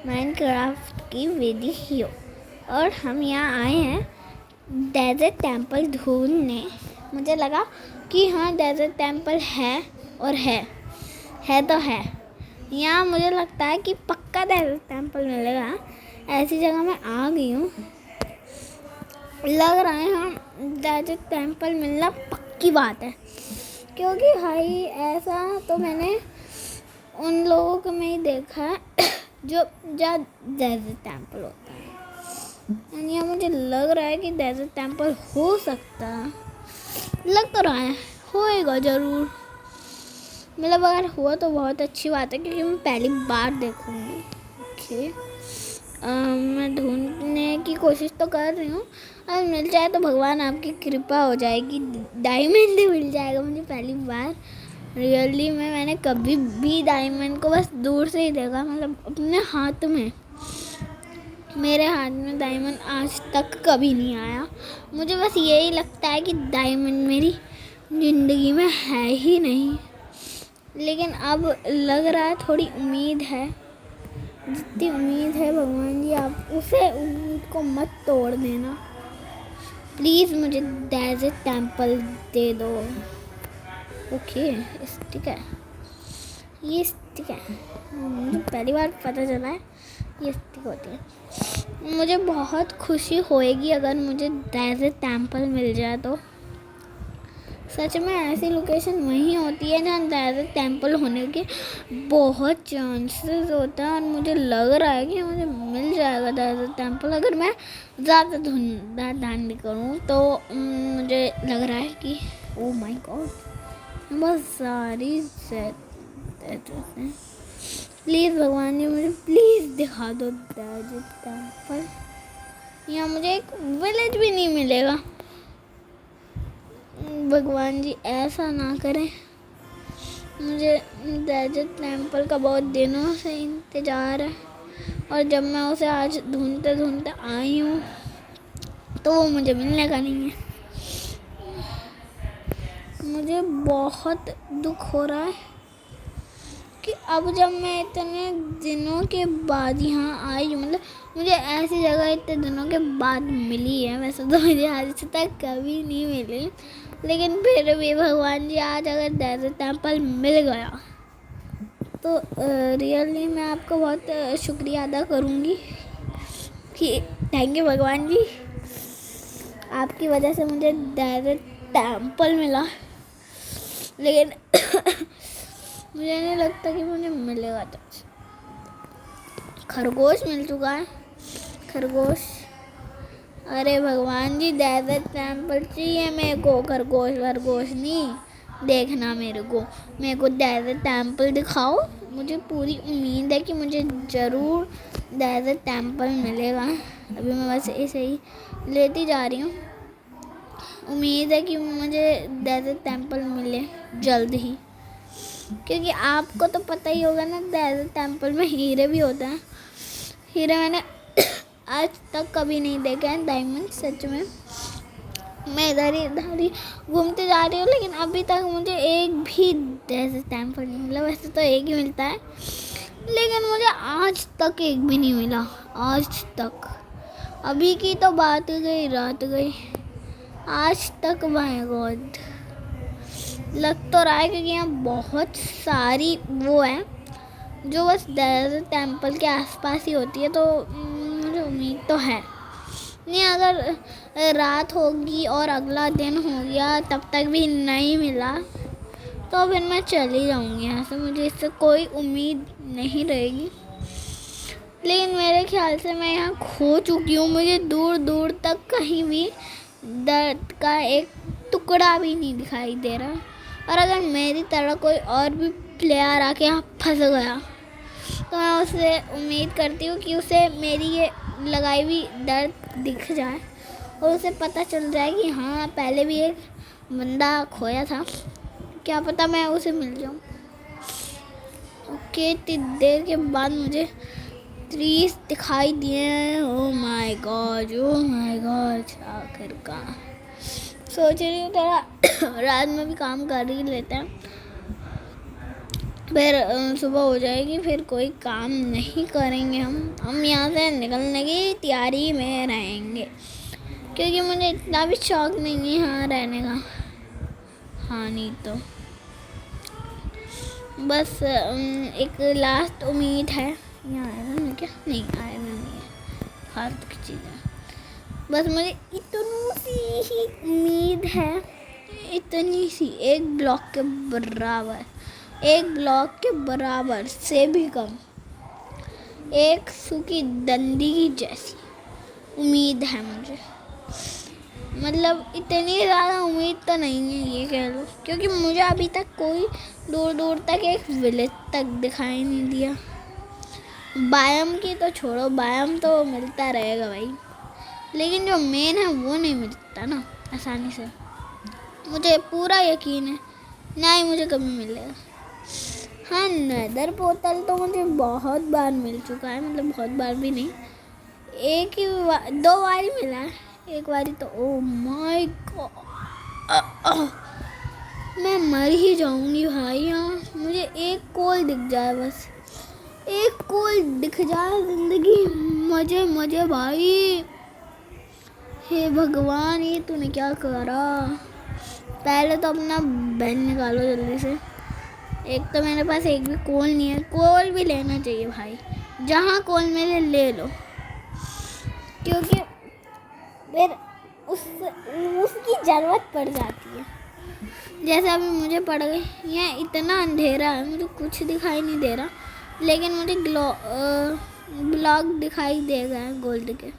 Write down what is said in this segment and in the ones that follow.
Minecraft की video और हम यहाँ आए हैं डेजर्ट टेम्पल ढूंढने। मुझे लगा कि हाँ डेजर्ट टेम्पल है और है तो है। यहाँ मुझे लगता है कि पक्का डेजर्ट टेम्पल मिलेगा। ऐसी जगह मैं आ गई हूँ, लग रहा है हाँ डेजर्ट टेम्पल मिलना पक्की बात है, क्योंकि भाई ऐसा तो मैंने उन लोगों को में ही देखा है जो डेजर्ट टेम्पल होता है। यहाँ मुझे लग रहा है कि डेजर्ट टेम्पल हो सकता है, लग तो रहा है होएगा ज़रूर। मतलब अगर हुआ तो बहुत अच्छी बात है, क्योंकि मैं पहली बार देखूँगी। ओके, मैं ढूंढने की कोशिश तो कर रही हूँ, अगर मिल जाए तो भगवान आपकी कृपा हो जाएगी, डायमंड मिल जाएगा मुझे पहली बार। रियली में मैंने कभी भी डायमंड को बस दूर से ही देखा, मतलब अपने हाथ में। मेरे हाथ में डायमंड आज तक कभी नहीं आया। मुझे बस यही लगता है कि डायमंड मेरी ज़िंदगी में है ही नहीं, लेकिन अब लग रहा है थोड़ी उम्मीद है। जितनी उम्मीद है भगवान जी आप उसे उम्मीद को मत तोड़ देना प्लीज़। मुझे डेजर्ट टेम्पल दे दो। ओके ठीक है, ये ठीक है। मुझे पहली बार पता चला है ये ठीक होती है। मुझे बहुत खुशी होएगी अगर मुझे डेजर्ट टेम्पल मिल जाए तो। सच में ऐसी लोकेशन वहीं होती है जहाँ डेजर्ट टेम्पल होने के बहुत चांसेस होता है, और मुझे लग रहा है कि मुझे मिल जाएगा डेजर्ट टेम्पल अगर मैं ज़्यादा ढूंढ करूँ तो। मुझे लग रहा है कि ओ माय गॉड बहुत सारी प्लीज़ भगवान जी मुझे प्लीज़ दिखा दो डेजर्ट टेम्पल। यहाँ मुझे एक विलेज भी नहीं मिलेगा। भगवान जी ऐसा ना करें। मुझे डेजर्ट टेम्पल का बहुत दिनों से इंतज़ार है, और जब मैं उसे आज ढूंढते ढूंढते आई हूँ तो वो मुझे मिलने का नहीं है। मुझे बहुत दुख हो रहा है कि अब जब मैं इतने दिनों के बाद यहाँ आई हूँ, मतलब मुझे ऐसी जगह इतने दिनों के बाद मिली है। वैसे तो मुझे आज तक कभी नहीं मिली, लेकिन फिर भी भगवान जी आज अगर डेजर्ट टेम्पल मिल गया तो रियली मैं आपको बहुत शुक्रिया अदा करूँगी कि थैंक यू भगवान जी, आपकी वजह से मुझे डेजर्ट टेम्पल मिला। लेकिन मुझे नहीं लगता कि मुझे मिलेगा। तो खरगोश मिल चुका है, खरगोश। अरे भगवान जी डेजर्ट टेम्पल चाहिए मेरे को, खरगोश नहीं देखना मेरे को डेजर्ट टेम्पल दिखाओ। मुझे पूरी उम्मीद है कि मुझे ज़रूर डेजर्ट टेम्पल मिलेगा। अभी मैं बस ऐसे ही लेती जा रही हूँ, उम्मीद है कि मुझे डेजर्ट टेम्पल मिले जल्द ही, क्योंकि आपको तो पता ही होगा ना डेजर्ट टेम्पल में हीरे भी होते हैं। हीरे मैंने आज तक कभी नहीं देखे हैं, डायमंड सच में। मैं इधर ही घूमते जा रही हूँ, लेकिन अभी तक मुझे एक भी डेजर्ट टेम्पल नहीं मिला। वैसे तो एक ही मिलता है, लेकिन मुझे आज तक एक भी नहीं मिला, आज तक। अभी की तो बात गई, रात गई, आज तक माय गॉड। लग तो रहा है क्योंकि यहाँ बहुत सारी वो है जो बस डेजर्ट टेम्पल के आसपास ही होती है, तो मुझे उम्मीद तो है। नहीं अगर रात होगी और अगला दिन हो गया तब तक भी नहीं मिला तो फिर मैं चली जाऊँगी यहाँ से। मुझे इससे कोई उम्मीद नहीं रहेगी, लेकिन मेरे ख्याल से मैं यहाँ खो चुकी हूँ। मुझे दूर दूर तक कहीं भी दर्द का एक टुकड़ा भी नहीं दिखाई दे रहा, और अगर मेरी तरह कोई और भी प्लेयर आके यहाँ फंस गया तो मैं उससे उम्मीद करती हूँ कि उसे मेरी ये लगाई हुई दर्द दिख जाए और उसे पता चल जाए कि हाँ पहले भी एक बंदा खोया था, क्या पता मैं उसे मिल जाऊँ। ओके, इतनी देर के बाद मुझे ट्रीज दिखाई दिए। ओ माय गॉड आखिरकार। सोच रही हूँ थोड़ा रात में भी काम कर ही लेते हैं, फिर सुबह हो जाएगी, फिर कोई काम नहीं करेंगे। हम यहाँ से निकलने की तैयारी में रहेंगे, क्योंकि मुझे इतना भी शौक नहीं है यहाँ रहने का। हाँ नहीं तो बस एक लास्ट उम्मीद है। यहाँ आयरन है क्या? नहीं, आयरन नहीं है, फालतू की चीज़ है। बस मुझे इतनी सी ही उम्मीद है, इतनी सी, एक ब्लॉक के बराबर, एक ब्लॉक के बराबर से भी कम, एक सूखी डंडी की जैसी उम्मीद है मुझे। मतलब इतनी ज़्यादा उम्मीद तो नहीं है, ये कह लो, क्योंकि मुझे अभी तक कोई दूर दूर तक एक विलेज तक दिखाई नहीं दिया। बायम की तो छोड़ो, बायम तो मिलता रहेगा भाई, लेकिन जो मेन है वो नहीं मिलता ना आसानी से। मुझे पूरा यकीन है ना ही मुझे कभी मिलेगा। हाँ, नेदर पोर्टल तो मुझे बहुत बार मिल चुका है, मतलब बहुत बार भी नहीं, एक ही दो बार ही मिला है। एक बारी तो ओ माय गॉड, मैं मर ही जाऊंगी भाई। यहाँ मुझे एक कोल दिख जाए, बस एक कोल दिख जाए, जिंदगी मजे मजे भाई। हे भगवान, ये तूने क्या करा? पहले तो अपना बैन निकालो जल्दी से। एक तो मेरे पास एक भी कोल नहीं है, कोल भी लेना चाहिए भाई, जहाँ कोल मिले ले लो, क्योंकि फिर उसकी ज़रूरत पड़ जाती है। जैसे अभी मुझे पड़ गई। यहाँ इतना अंधेरा है, मुझे कुछ दिखाई नहीं दे रहा, लेकिन मुझे ब्लॉक दिखाई दे गए हैं गोल्ड के।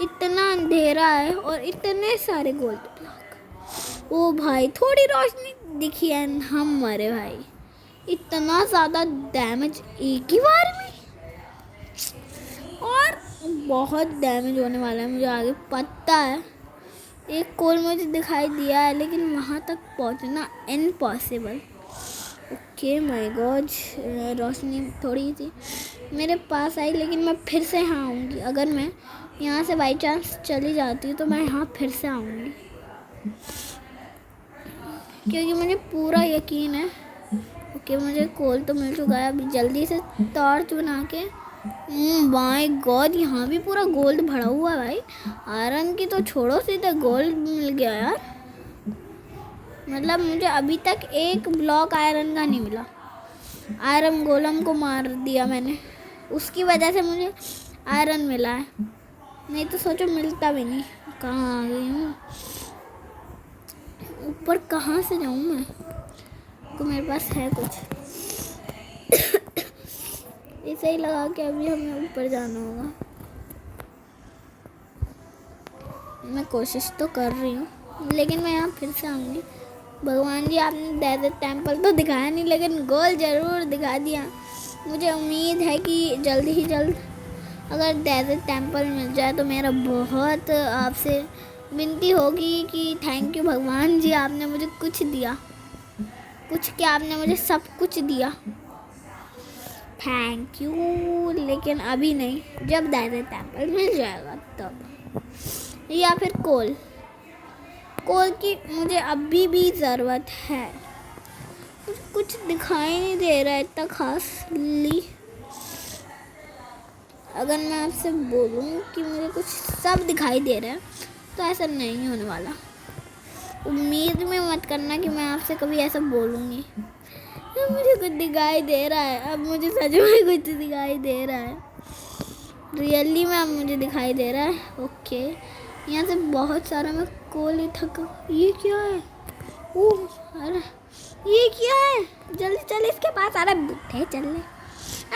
इतना अंधेरा है और इतने सारे गोल्ड ब्लॉक। ओ भाई, थोड़ी रोशनी दिखी है, हम मरे भाई। इतना ज़्यादा डैमेज एक ही बार में, और बहुत डैमेज होने वाला है, मुझे आगे पता है। एक कोल मुझे दिखाई दिया है, लेकिन वहाँ तक पहुँचना इम्पॉसिबल। ओके माय गॉड, रोशनी थोड़ी सी मेरे पास आई, लेकिन मैं फिर से यहाँ आऊँगी। अगर मैं यहाँ से बाई चांस चली जाती हूँ तो मैं यहाँ फिर से आऊँगी, क्योंकि मुझे पूरा यकीन है। ओके, मुझे कोल तो मिल चुका है, अभी जल्दी से टॉर्च बना के। माय गॉड, यहाँ भी पूरा गोल्ड भरा हुआ है भाई। आयरन की तो छोड़ो, सीधा गोल्ड मिल गया यार। मतलब मुझे अभी तक एक ब्लॉक आयरन का नहीं मिला। आयरन गोलम को मार दिया मैंने, उसकी वजह से मुझे आयरन मिला है, नहीं तो सोचो मिलता भी नहीं। कहाँ आ गई हूँ? ऊपर कहाँ से जाऊँ मैं? तो मेरे पास है कुछ इसे ही लगा के अभी हमें ऊपर जाना होगा। मैं कोशिश तो कर रही हूँ, लेकिन मैं यहाँ फिर से आऊँगी। भगवान जी, आपने डेजर्ट टेंपल तो दिखाया नहीं, लेकिन गोल ज़रूर दिखा दिया। मुझे उम्मीद है कि जल्द ही जल्द अगर डेजर्ट टेंपल मिल जाए तो मेरा बहुत आपसे विनती होगी कि थैंक यू भगवान जी, आपने मुझे कुछ दिया, कुछ क्या, आपने मुझे सब कुछ दिया, थैंक यू। लेकिन अभी नहीं, जब डेजर्ट टेंपल मिल जाएगा तब। या फिर कोल की मुझे अभी भी ज़रूरत है। कुछ दिखाई नहीं दे रहा है इतना खास ली। अगर मैं आपसे बोलूँ कि मुझे कुछ सब दिखाई दे रहा है तो ऐसा नहीं होने वाला। उम्मीद में मत करना कि मैं आपसे कभी ऐसा बोलूँगी। मुझे कुछ दिखाई दे रहा है, अब मुझे सच में कुछ दिखाई दे रहा है, रियली में अब मुझे दिखाई दे रहा है। ओके, यहाँ से बहुत सारा मैं कोल ही थका। ये क्या है? ओह अरे ये क्या है? जल्दी चल इसके पास। अरे बुढ़े चल ले,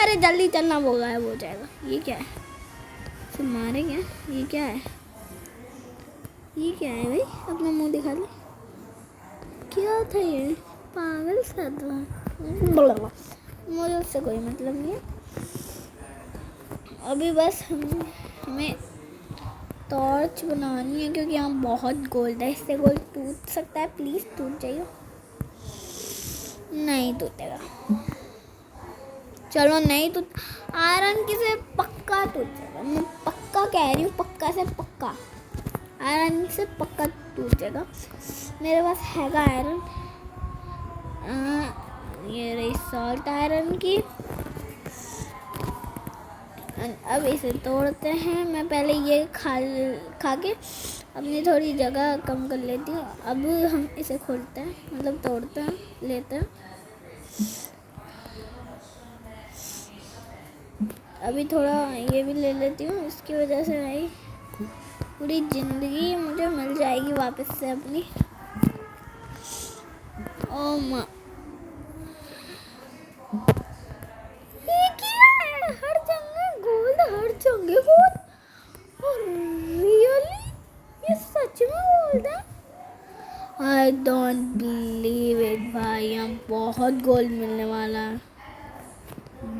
अरे जल्दी चलना, वो गायब हो जाएगा। ये क्या है? सब मारे क्या? ये क्या है? ये क्या है भाई? अपना मुंह दिखा ले। क्या था ये? पागल सा था। मुझे उससे कोई मतलब नहीं है। अभी बस हमें टॉर्च बनानी है, क्योंकि यहाँ बहुत गोल्ड है। इससे गोल्ड टूट सकता है, प्लीज़ टूट जाइए। नहीं टूटेगा, चलो नहीं टूट। आयरन की से पक्का टूट जाएगा, मैं पक्का कह रही हूँ, पक्का से पक्का आयरन से पक्का टूट जाएगा। मेरे पास हैगा आयरन, ये रही सॉल्ट आयरन की। अब इसे तोड़ते हैं। मैं पहले ये खा के अपनी थोड़ी जगह कम कर लेती हूँ। अब हम इसे खोलते हैं, मतलब तोड़ते हैं, लेते हैं। अभी थोड़ा ये भी ले लेती हूँ, इसकी वजह से भाई पूरी जिंदगी मुझे मिल जाएगी वापस से अपनी। ओ माँ, ये क्या है? हर जगह गोल्ड, हर जगह गोल्ड। रियली? ये सच में गोल्ड है? आई डोंट बिलीव इट भाई, हम बहुत गोल्ड मिलने वाला है।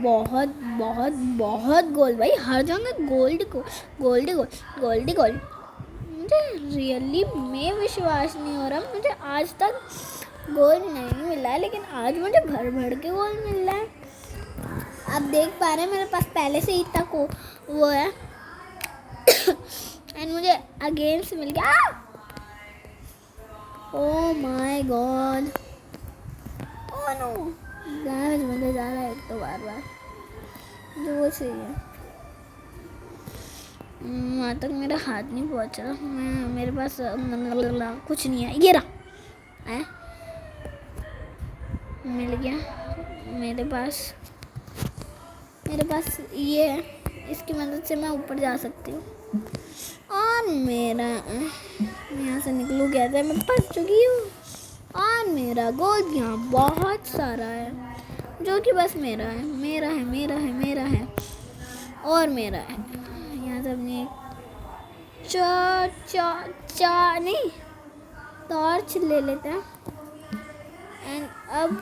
बहुत बहुत बहुत गोल्ड भाई, हर जगह गोल्ड को गोल्ड गोल्ड गोल्ड गोल्ड। मुझे रियली में विश्वास नहीं हो रहा, मुझे आज तक गोल्ड नहीं मिला है, लेकिन आज मुझे भर भर के गोल्ड मिल रहा है। आप देख पा रहे हैं मेरे पास पहले से ही तक वो है। एंड मुझे अगेन से मिल गया। Oh my God, oh no, damage मुझे जा रहा है एक तो बार बार, जो वो सही है। वहाँ तक मेरा हाथ नहीं पहुँच रहा। मेरे पास कुछ नहीं है। ये रहा है, मिल गया मेरे पास ये है। इसकी मदद से मैं ऊपर जा सकती हूँ। और मेरा यहाँ से निकलूँ कैसे, मैं फंस चुकी हूँ। और मेरा गोल्ड यहाँ बहुत सारा है, जो कि बस मेरा है, मेरा है, मेरा है, मेरा है और मेरा है। यहाँ से अपनी नहीं टॉर्च ले लेते हैं। एंड अब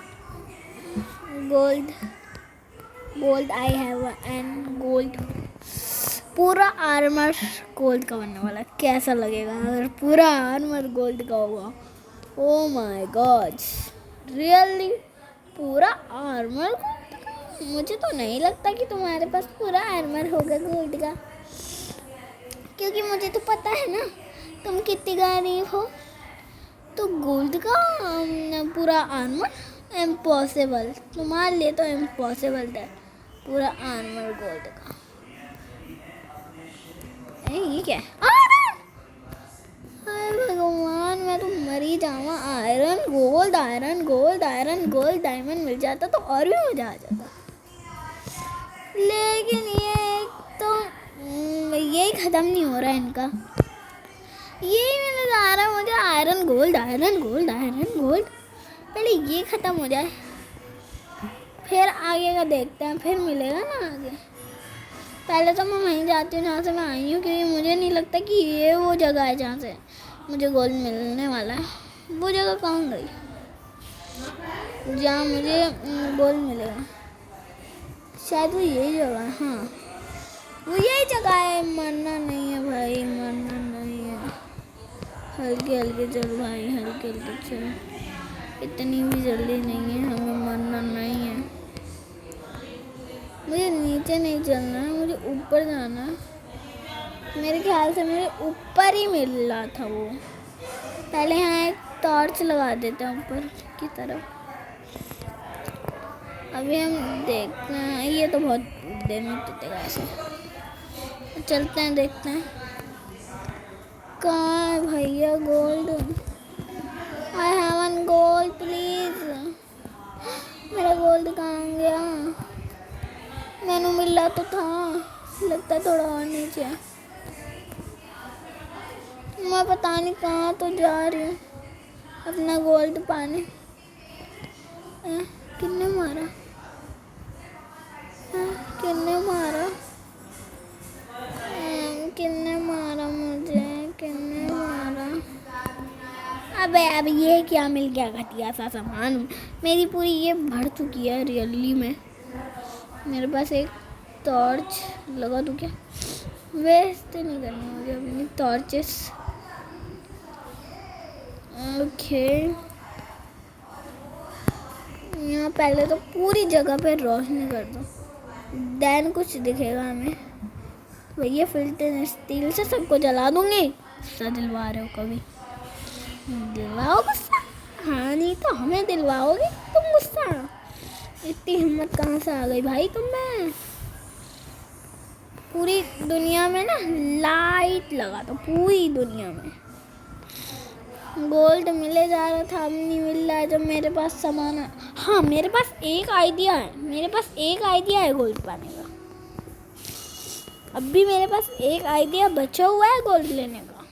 gold I have and gold, पूरा आर्मर गोल्ड का बनने वाला है। कैसा लगेगा अगर पूरा आर्मर गोल्ड का होगा? ओ माय गॉड, रियली पूरा आर्मर गोल्ड का? मुझे तो नहीं लगता कि तुम्हारे पास पूरा आर्मर होगा गोल्ड का, क्योंकि मुझे तो पता है ना तुम कितनी गरीब हो। तो गोल्ड का पूरा आर्मर इम्पॉसिबल, तुम्हारे लिए तो इम्पॉसिबल है पूरा आर्मर गोल्ड का। ये क्या है? भगवान, मैं तो मर ही जाऊँ। Iron gold, iron gold, iron gold, diamond मिल जाता तो और भी मजा आ जाता। लेकिन ये तो यही ख़त्म नहीं हो रहा है इनका। यही मैंने जा रहा है मुझे iron gold, iron gold, iron gold. पहले ये ख़त्म हो जाए, फिर आगे का देखते हैं, फिर मिलेगा ना आगे। पहले तो मैं वहीं जाती हूँ जहाँ से मैं आई हूँ, क्योंकि मुझे नहीं लगता कि ये वो जगह है जहाँ से मुझे गोल्ड मिलने वाला है। वो जगह कहाँ गई जहाँ मुझे गोल्ड मिलेगा? शायद वो यही जगह है। हाँ, वो यही जगह है। मरना नहीं है भाई, मरना नहीं है। हल्के हल्के चल भाई, हल्के हल्के चल, इतनी भी जल्दी नहीं है, हमें मरना नहीं है। मुझे नीचे नहीं चलना है, मुझे ऊपर जाना है। मेरे ख्याल से मुझे ऊपर ही मिल रहा था वो। पहले यहाँ एक टॉर्च लगा देते हैं ऊपर की तरफ। अभी हम देखते हैं, ये तो बहुत देर में टूटेगा ऐसे। चलते हैं, देखते हैं कहाँ है भैया gold. I have one gold please. मेरा गोल्ड कहाँ गया? मैंने मिला तो था, लगता है थोड़ा और नीचे। मैं पता नहीं कहाँ तो जा रही हूँ अपना गोल्ड पाने। किसने मारा? किसने मारा? किसने मारा मुझे? किसने मारा? अबे अब ये क्या मिल गया घटिया सा सामान? मेरी पूरी ये भर चुकी है रियली में। मेरे पास एक टॉर्च लगा दूँ क्या? वेस्ट नहीं करनी मुझे अपनी टॉर्चेस। ओके, यहाँ पहले तो पूरी जगह पे रोशनी कर दो, देन कुछ दिखेगा हमें। भैया फिल्टर स्टील से सबको जला दूंगी। गुस्सा दिलवा रहे हो कभी? दिलवाओ गुस्सा। हाँ, नहीं तो हमें दिलवाओगे तुम गुस्सा। इतनी हिम्मत कहाँ से आ गई भाई तुम में? पूरी दुनिया में ना लाइट लगा दो, पूरी दुनिया में। गोल्ड मिले जा रहा था, अब नहीं मिल रहा है जब मेरे पास सामान है। हाँ, मेरे पास एक आइडिया है गोल्ड पाने का। अब भी मेरे पास एक आइडिया बचा हुआ है गोल्ड लेने का।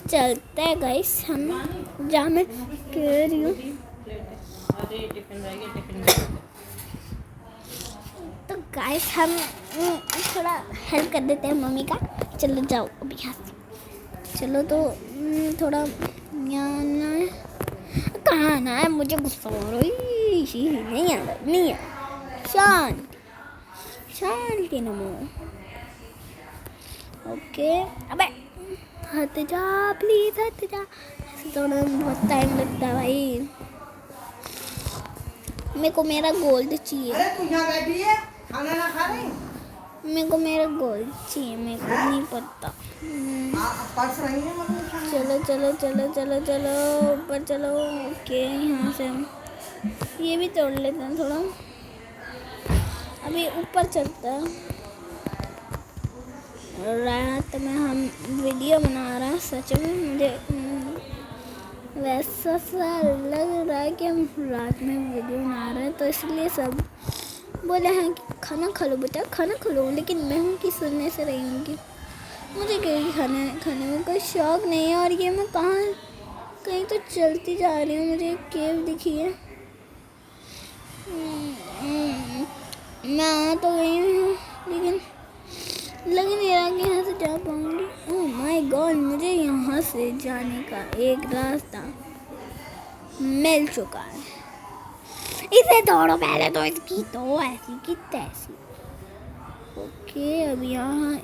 चलते हैं गाइस, हम जहाँ मैं कह रही हूँ। तो गाइस हम थोड़ा हेल्प कर देते हैं मम्मी का। चलो जाओ अभी यहाँ से। चलो तो थोड़ा यहाँ आना है। कहाँ आना है? मुझे गुस्सा हो रहा है। नहीं है। शांति नमो। ओके, अबे हट जा प्लीज, हट जा। ऐसे तो बहुत टाइम लगता है भाई। मेरे को मेरा गोल्ड चाहिए। अरे तू यहाँ बैठी है, खाना ना खा रही? मेरे को मेरा गोल्ड चाहिए, मेरे को नहीं पता। पर्स रही है मतलब। चलो ऊपर चलो। ओके, यहाँ से हम ये भी तोड़ लेते हैं थोड़ा। अभी ऊपर चलता है। रात में हम वीडियो बना रहे हैं। सच में मुझे वैसा सा लग रहा है कि हम रात में वीडियो बना रहे हैं, तो इसलिए सब बोले हैं कि खाना खा लो बेटा, खाना खा लो। लेकिन मैं हूँ कि सुनने से रही हूँ कि मुझे कहीं खाने में कोई शौक नहीं है। और ये मैं कहीं तो चलती जा रही हूँ, मुझे एक केव दिखी है। मैं आ तो गई हूँ, लेकिन लग नहीं रहा कि यहाँ से जा पाऊँगी। ओह माय गॉड, मुझे यहाँ से जाने का एक रास्ता मिल चुका है। इसे तोड़ो पहले तो, इसकी तो ऐसी की तैसी। ओके, अब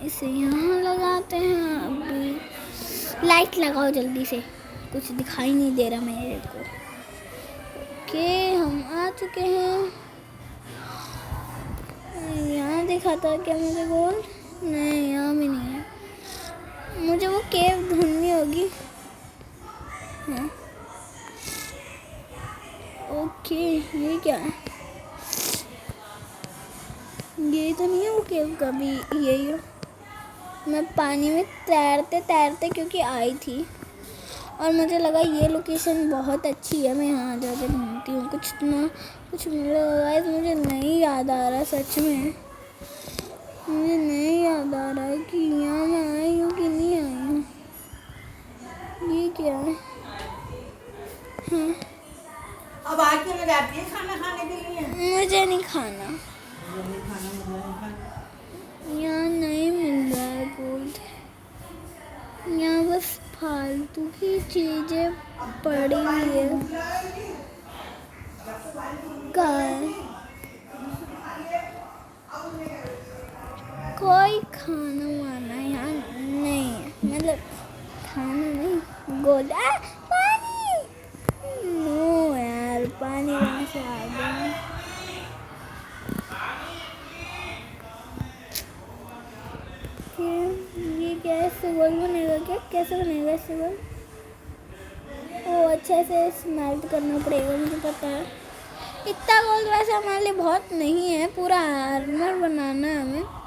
इसे यहाँ लगाते हैं। अभी लाइट लगाओ जल्दी से, कुछ दिखाई नहीं दे रहा मेरे को। ओके, हम आ चुके हैं। यहाँ दिखाता है क्या मुझे गोल्ड? नहीं, यहाँ भी नहीं है। मुझे वो केव ढूंढनी होगी। हाँ। ओके, ये क्या है? ये तो नहीं है वो केव, कभी यही हो। मैं पानी में तैरते क्योंकि आई थी और मुझे लगा ये लोकेशन बहुत अच्छी है, मैं यहाँ जाके ढूंढती हूँ कुछ मिलेगा। मुझे नहीं याद आ रहा, सच में मुझे नहीं याद आ रहा है कि यहाँ मैं आई हूँ कि नहीं आई हूँ। ये क्या है? हाँ, अब आके में जाती है खाना खाने के लिए। मुझे नहीं खाना, यहाँ नहीं मिल रहा है गोल्ड। यहाँ बस फालतू की चीजें पड़ी हुई है। कहाँ है? कोई खाना वाना यहाँ नहीं है, मतलब खाना नहीं, गोल्ड। पानी। नो यार, पानी वहाँ से आ गया। ये कैसे गोल्ड बनेगा? क्या कैसे बनेगा इससे गोल्ड? ओ अच्छे से स्मेल्ट करना पड़ेगा, मुझे पता है। इतना गोल्ड वैसे हमारे लिए बहुत नहीं है, पूरा आर्मर बनाना है हमें।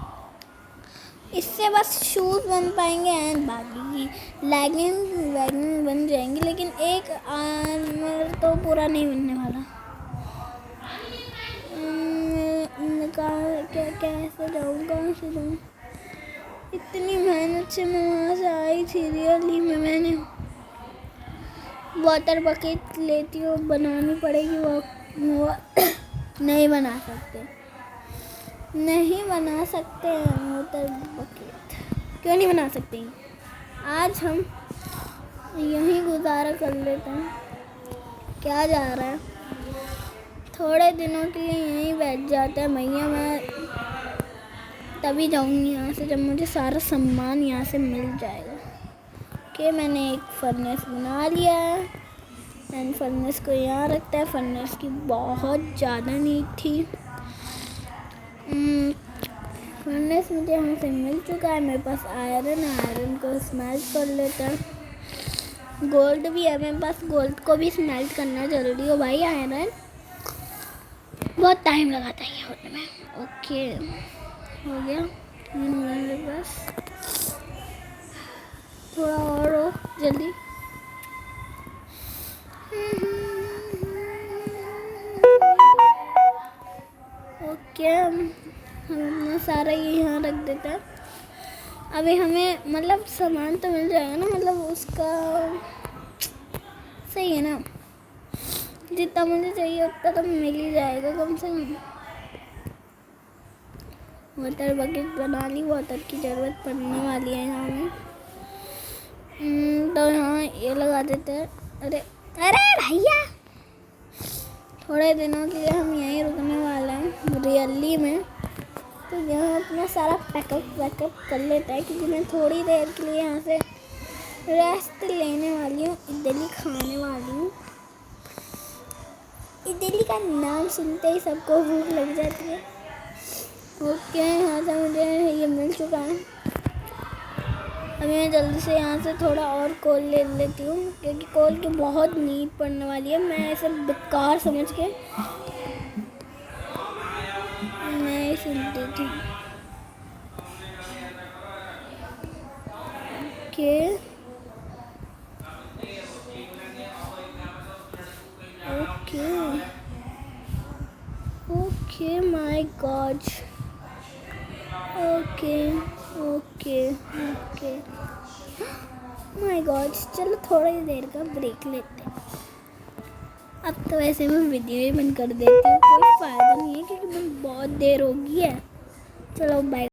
इससे बस शूज़ बन पाएंगे एंड बाकी की लेगिंग बन जाएंगी, लेकिन एक आर्मर तो पूरा नहीं बनने वाला। कैसे जाऊँ, कहाँ से जाऊँ? इतनी मेहनत से मैं वहाँ से आई थी, रियली में मैंने वाटर बकेट लेती हूँ, बनानी पड़ेगी वो नहीं बना सकते हैं वाटर बकेट। क्यों नहीं बना सकते? आज हम यहीं गुजारा कर लेते हैं। क्या जा रहा है? थोड़े दिनों के लिए यहीं बैठ जाते हैं भैया। मैं तभी जाऊँगी यहाँ से जब मुझे सारा सामान यहाँ से मिल जाएगा। ओके, मैंने एक फर्नेस बना लिया है एंड फर्नेस को यहाँ रखता है। फर्नेस की बहुत ज़्यादा नीड थी। फर्नेस मुझे यहाँ से मिल चुका है। मेरे पास आयरन को स्मेल्ट कर लेता है। गोल्ड भी है मेरे पास, गोल्ड को भी स्मेल्ट करना जरूरी हो भाई। आयरन बहुत टाइम लगाता है ये होने में। ओके हो गया 3 मिनट बस, थोड़ा और हो जल्दी। ओके हम अपना सारा ये यहाँ रख देते हैं। अभी हमें मतलब सामान तो मिल जाएगा ना, मतलब उसका सही है ना, जितना मुझे चाहिए उतना तो मिल ही जाएगा कम से कम। वाटर बकेट बना ली, वाटर की ज़रूरत पड़ने वाली है यहाँ में। तो यहाँ ये लगा देते हैं। अरे अरे भैया, थोड़े दिनों के लिए हम यहीं रुकने वाले हैं रियली में, तो यहाँ अपना सारा पैकअप कर लेता है, क्योंकि मैं थोड़ी देर के लिए यहाँ से रेस्ट लेने वाली हूँ, इडली खाने वाली हूँ। इडली का नाम सुनते ही सबको भूख लग जाती है। ओके यहाँ से मुझे ये मिल चुका है। अभी मैं जल्दी से यहाँ से थोड़ा और कोल ले लेती हूँ, क्योंकि कोल की बहुत नीड पड़ने वाली है। मैं ऐसे बेकार समझ के नहीं सुनती थी। Okay okay okay my God. Okay okay okay my God. चलो थोड़ी देर का ब्रेक लेते हैं। अब तो वैसे मैं वीडियो ही बंद कर देती हूँ, कोई फ़ायदा नहीं है, क्योंकि बहुत देर हो गई है। चलो बाय।